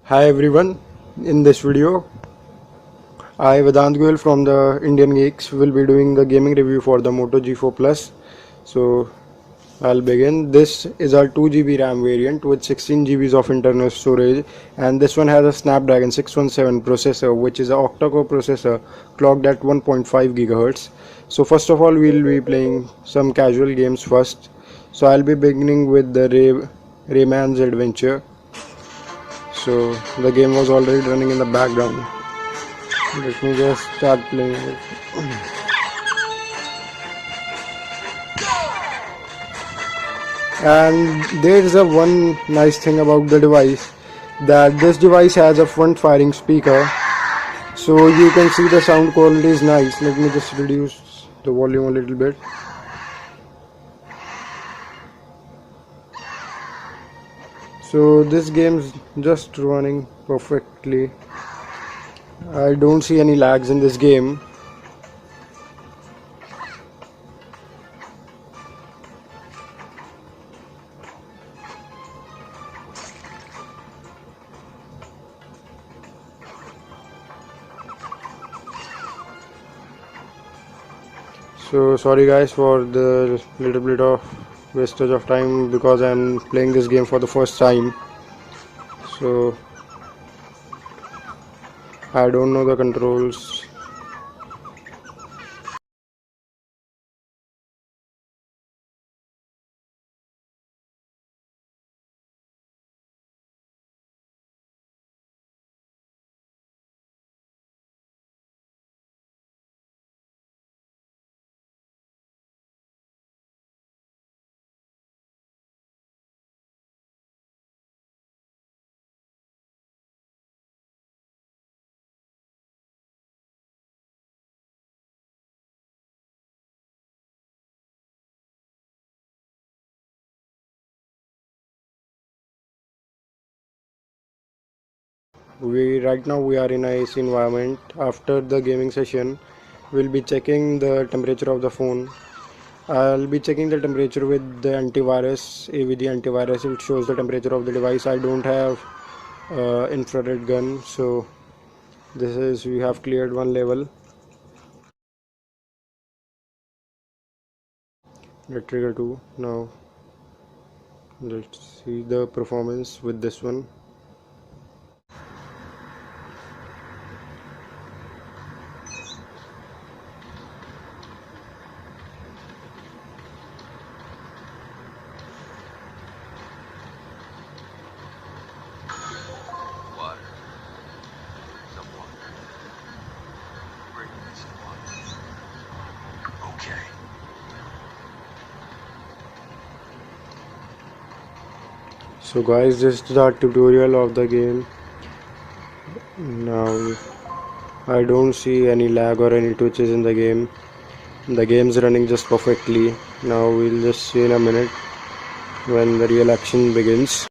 Hi everyone, in this video I Vedant Goel from the Indian Geeks will be doing the gaming review for the Moto G4 Plus. So I'll begin. This is our 2 GB RAM variant with 16 GB of internal storage, and this one has a Snapdragon 617 processor, which is an octa-core processor clocked at 1.5 GHz. So first of all we'll be playing some casual games first. So I'll be beginning with the Rayman's Adventure. So the game was already running in the background. Let me just start playing it. And there's a one nice thing about the device, that this device has a front firing speaker, so you can see the sound quality is nice. Let me just reduce the volume a little bit. So this game's just running perfectly. I don't see any lags in this game. So sorry guys for the little bit of wastage of time, because I'm playing this game for the first time. So I don't know the controls. Right now we are in a AC environment. After the gaming session, we'll be checking the temperature of the phone. I'll be checking the temperature with the antivirus, AVG antivirus. It shows the temperature of the device. I don't have infrared gun, so this is, we have cleared one level. Let trigger 2. Now let's see the performance with this one. So guys, this is the tutorial of the game. Now I don't see any lag or any twitches in the game. The game's running just perfectly. Now we'll just see in a minute when the real action begins.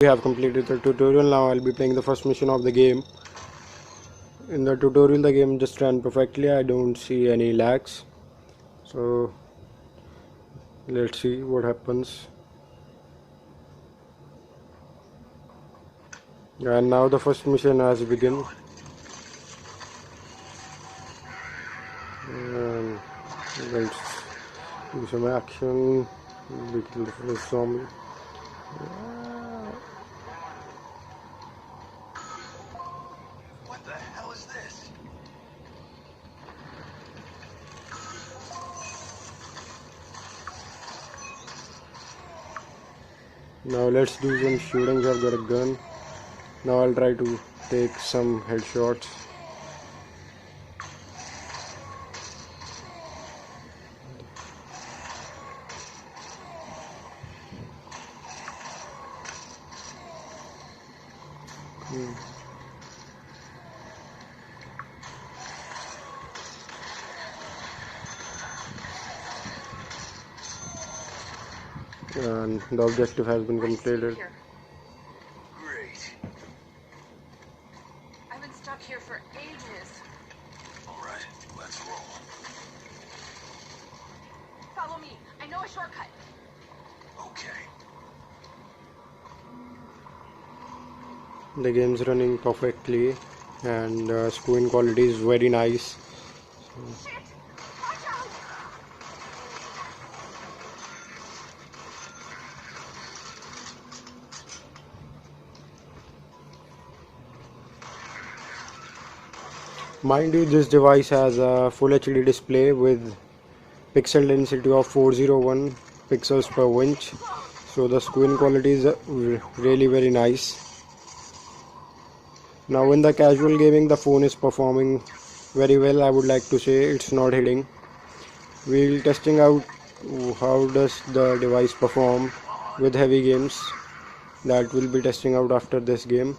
We have completed the tutorial. Now I'll be playing the first mission of the game. In the tutorial the game just ran perfectly. I don't see any lags. So let's see what happens. And now the first mission has begun. And let's do some action. Little zombie. What the hell is this? Now let's do some shootings. I've got a gun. Now I'll try to take some headshots. And the objective has been completed. Great. I've been stuck here for ages. Alright, let's roll. Follow me. I know a shortcut. Okay. The game's running perfectly, and screen quality is very nice. Shit! Watch out! Mind you, this device has a full HD display with pixel density of 401 pixels per inch, so the screen quality is really very nice. Now in the casual gaming, the phone is performing very well. I would like to say it's not hitting. We'll testing out how does the device perform with heavy games. That will be testing out after this game.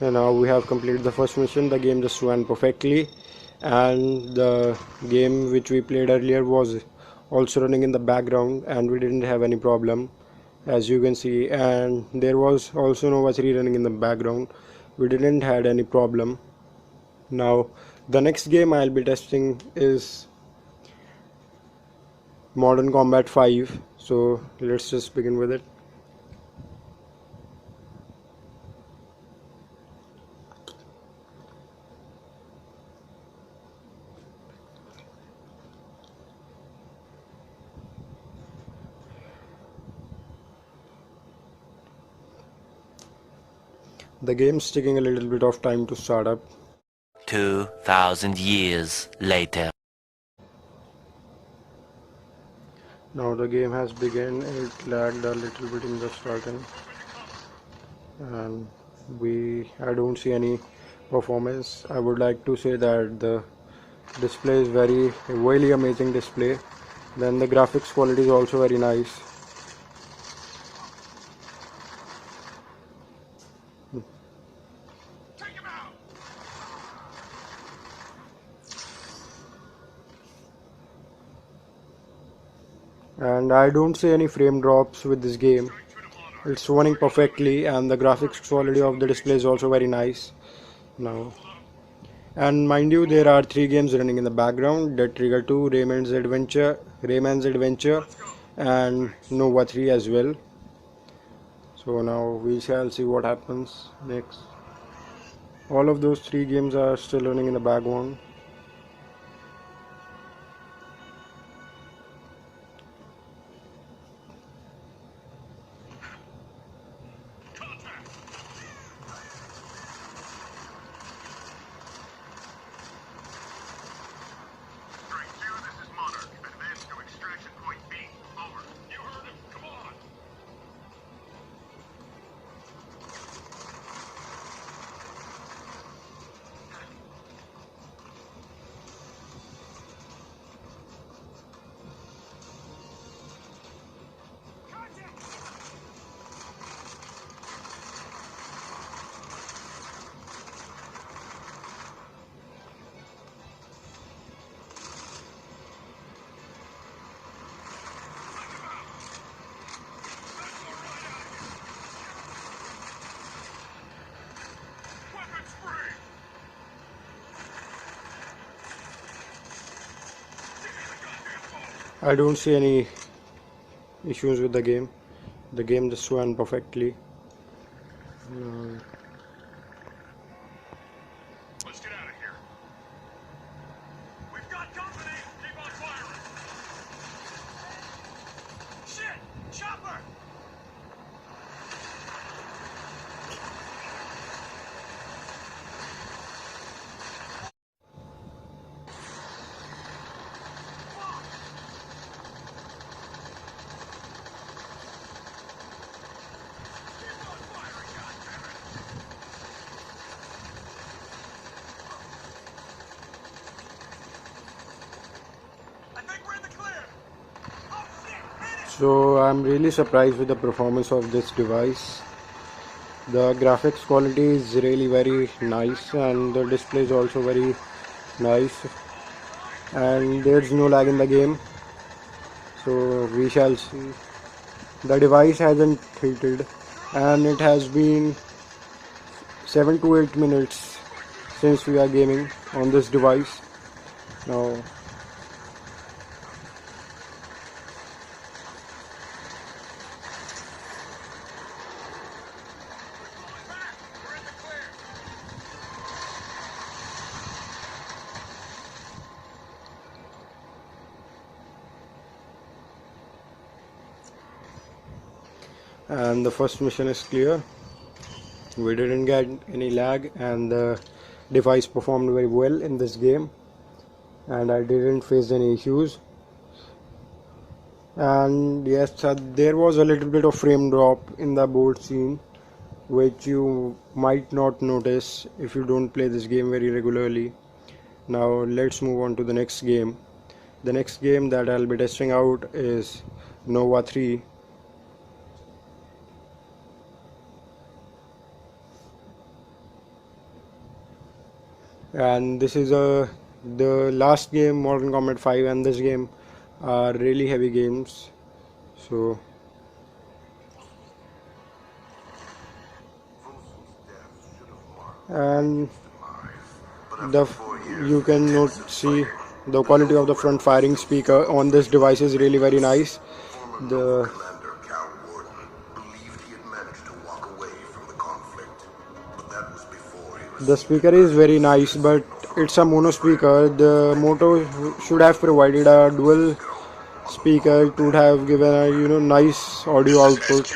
And now we have completed the first mission. The game just ran perfectly, and the game which we played earlier was also running in the background, and we didn't have any problem, as you can see. And there was also Nova 3 running in the background. We didn't had any problem. Now the next game I'll be testing is Modern Combat 5. So let's just begin with it. The game's taking a little bit of time to start up. 2,000 years later. Now the game has begun. It lagged a little bit in the starting, and I don't see any performance. I would like to say that the display is really amazing display. Then the graphics quality is also very nice. Take him out! And I don't see any frame drops with this game. It's running perfectly, and the graphics quality of the display is also very nice now. And mind you, there are 3 games running in the background: Dead Trigger 2, Rayman's Adventure, and Nova 3 as well. So now we shall see what happens next. All of those 3 games are still running in the background. Strike 2, this is Monarch. Advance to extraction point B. Over. You heard him. Come on! Weapons free! Give me the goddamn phone! I don't see any issues with the game. The game just ran perfectly. Let's get out of here. We've got company! Keep on firing! So I'm really surprised with the performance of this device. The graphics quality is really very nice and the display is also very nice, and there's no lag in the game. So we shall see. The device hasn't heated and it has been 7 to 8 minutes since we are gaming on this device. Now and the first mission is clear. We didn't get any lag and the device performed very well in this game and I didn't face any issues. And yes, there was a little bit of frame drop in the board scene, which you might not notice if you don't play this game very regularly. Now let's move on to the next game. The next game that I'll be testing out is Nova 3. And this is the last game, Mortal Kombat 5, and this game are really heavy games. So and the you can note see the quality of the front firing speaker on this device is really very nice. The Commander Cal Warden believed he had managed to walk away from the conflict, but that was before he was. the speaker is very nice, but it's a mono speaker. The Moto should have provided a dual speaker. It would have given a nice audio output.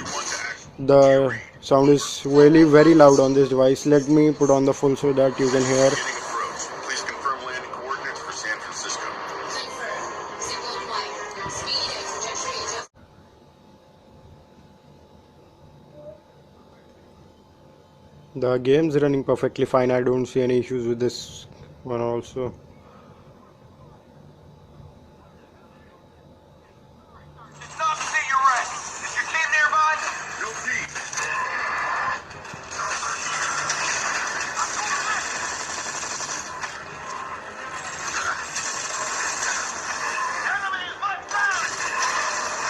The sound is really very loud on this device. Let me put on the full so that you can hear. Beginning approach. Please confirm landing coordinates for San Francisco. The game's running perfectly fine. I don't see any issues with this one also. Stop and say you're ready. Is your team nearby? No team. Enemy is left down. Enemy is left down. Enemy is left down.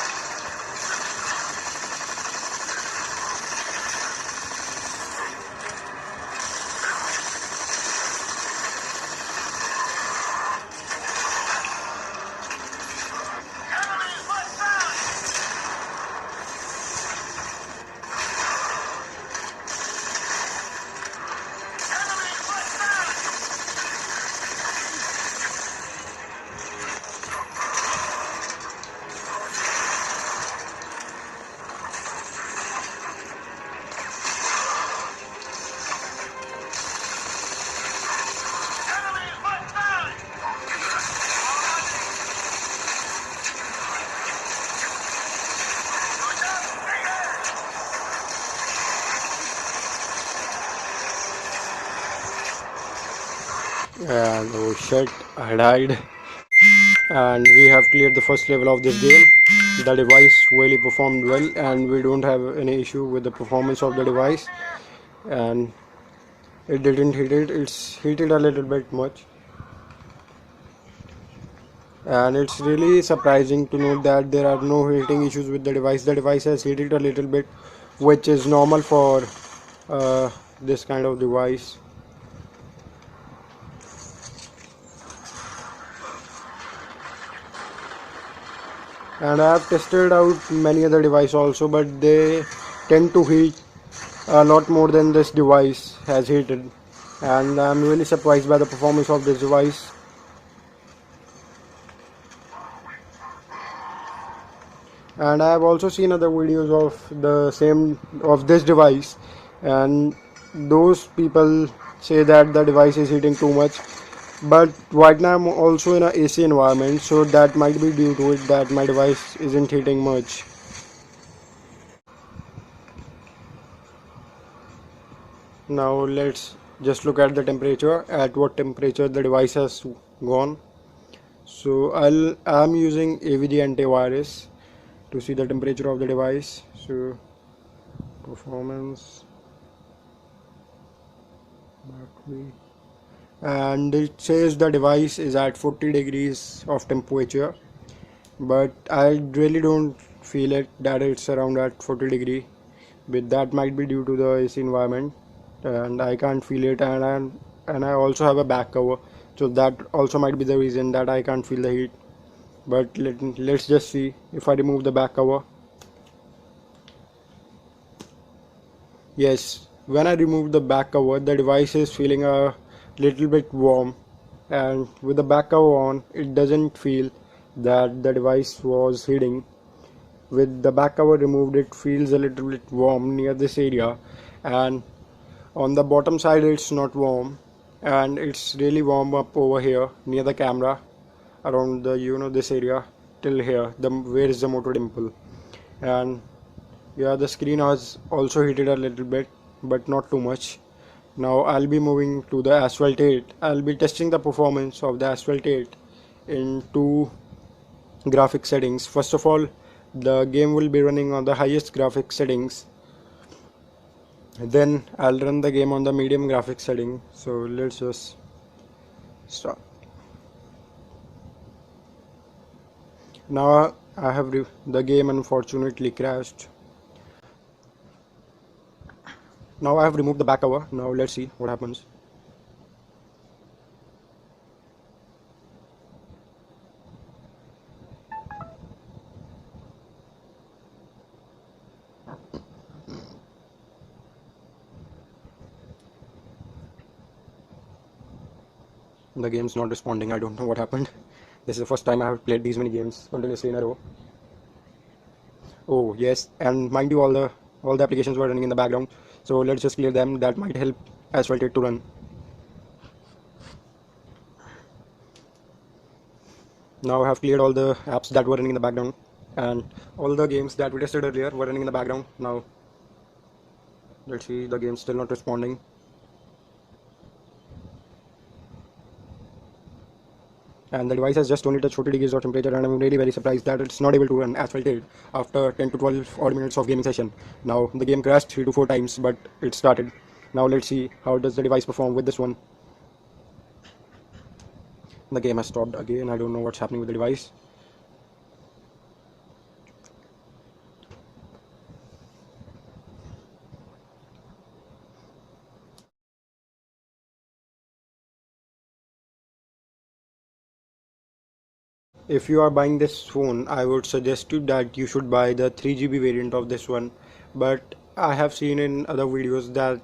Enemy is left down. And oh shit, I died. And we have cleared the first level of this game. The device really performed well and we don't have any issue with the performance of the device, and it didn't heat it. It's heated a little bit much, and it's really surprising to note that there are no heating issues with the device. The device has heated a little bit, which is normal for this kind of device. And I have tested out many other devices also, but they tend to heat a lot more than this device has heated, and I'm really surprised by the performance of this device. And I have also seen other videos of this device, and those people say that the device is heating too much. But right now I'm also in a AC environment, so that might be due to it that my device isn't heating much. Now let's just look at the temperature, at what temperature the device has gone. So I'm using AVG antivirus to see the temperature of the device. So performance, battery, and it says the device is at 40 degrees of temperature, but I really don't feel it that it's around at 40 degree, but that might be due to the AC environment, and I can't feel it, and I also have a back cover, so that also might be the reason that I can't feel the heat. But let's just see. If I remove the back cover, yes, when I remove the back cover, the device is feeling a little bit warm, and with the back cover on, it doesn't feel that the device was heating. With the back cover removed, it feels a little bit warm near this area, and on the bottom side it's not warm, and it's really warm up over here near the camera, around the this area till here, the where is the motor dimple. And yeah, the screen has also heated a little bit, but not too much. Now I'll be moving to the Asphalt 8. I'll be testing the performance of the Asphalt 8 in two graphic settings. First of all, the game will be running on the highest graphic settings. Then I'll run the game on the medium graphic setting. So let's just start. Now I have the game unfortunately crashed. Now I have removed the back cover. Now let's see what happens. The game's not responding. I don't know what happened. This is the first time I have played these many games continuously in a row. Oh yes, and mind you, all the applications were running in the background. So let's just clear them. That might help Asphalt 8 to run. Now I have cleared all the apps that were running in the background, and all the games that we tested earlier were running in the background. Now let's see, the game's still not responding. And the device has just only touched 40 degrees of temperature, and I'm really very surprised that it's not able to run Asphalt 8 after 10 to 12 odd minutes of gaming session. Now the game crashed 3 to 4 times, but it started. Now let's see how does the device perform with this one. The game has stopped again. I don't know what's happening with the device. If you are buying this phone, I would suggest you that you should buy the 3GB variant of this one, but I have seen in other videos that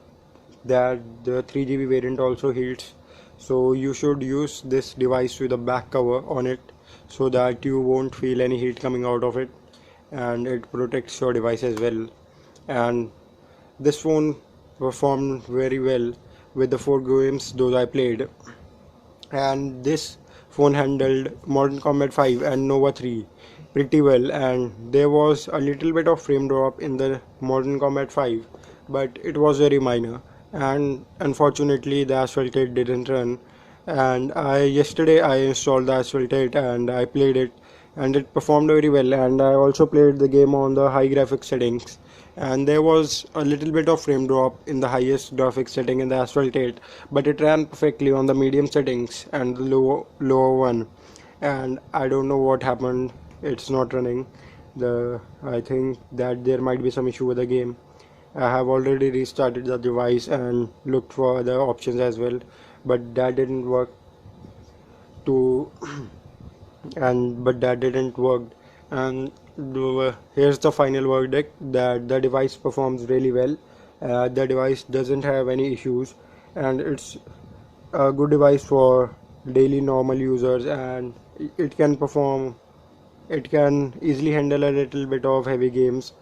the 3GB variant also heats, so you should use this device with a back cover on it so that you won't feel any heat coming out of it, and it protects your device as well. And this phone performed very well with the 4 games those I played, and this phone handled Modern Combat 5 and Nova 3 pretty well, and there was a little bit of frame drop in the Modern Combat 5, but it was very minor, and unfortunately the Asphalt 8 didn't run. And yesterday I installed the Asphalt 8 and I played it, and it performed very well, and I also played the game on the high graphics settings, and there was a little bit of frame drop in the highest graphics setting in the Asphalt 8, but it ran perfectly on the medium settings and the lower one. And I don't know what happened, it's not running. I think that there might be some issue with the game. I have already restarted the device and looked for other options as well, but that didn't work to but that didn't work. And here's the final verdict, that the device performs really well. The device doesn't have any issues, and it's a good device for daily normal users, and it can perform, it can easily handle a little bit of heavy games,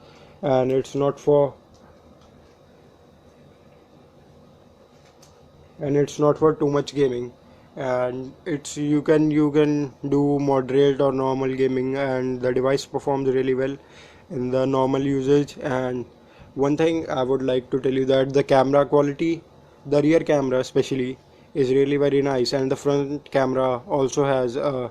and it's not for too much gaming, and it's you can do moderate or normal gaming, and the device performs really well in the normal usage. And one thing I would like to tell you, that the camera quality, the rear camera especially, is really very nice, and the front camera also has a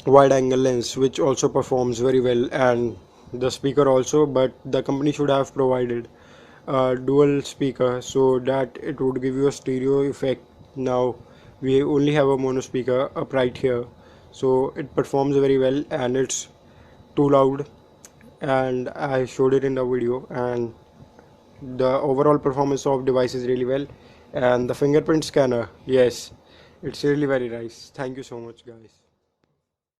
wide angle lens which also performs very well, and the speaker also, but the company should have provided a dual speaker so that it would give you a stereo effect. Now we only have a mono speaker up right here, so it performs very well and it's too loud, and I showed it in the video, and the overall performance of device is really well. And the fingerprint scanner, yes, it's really very nice. Thank you so much guys.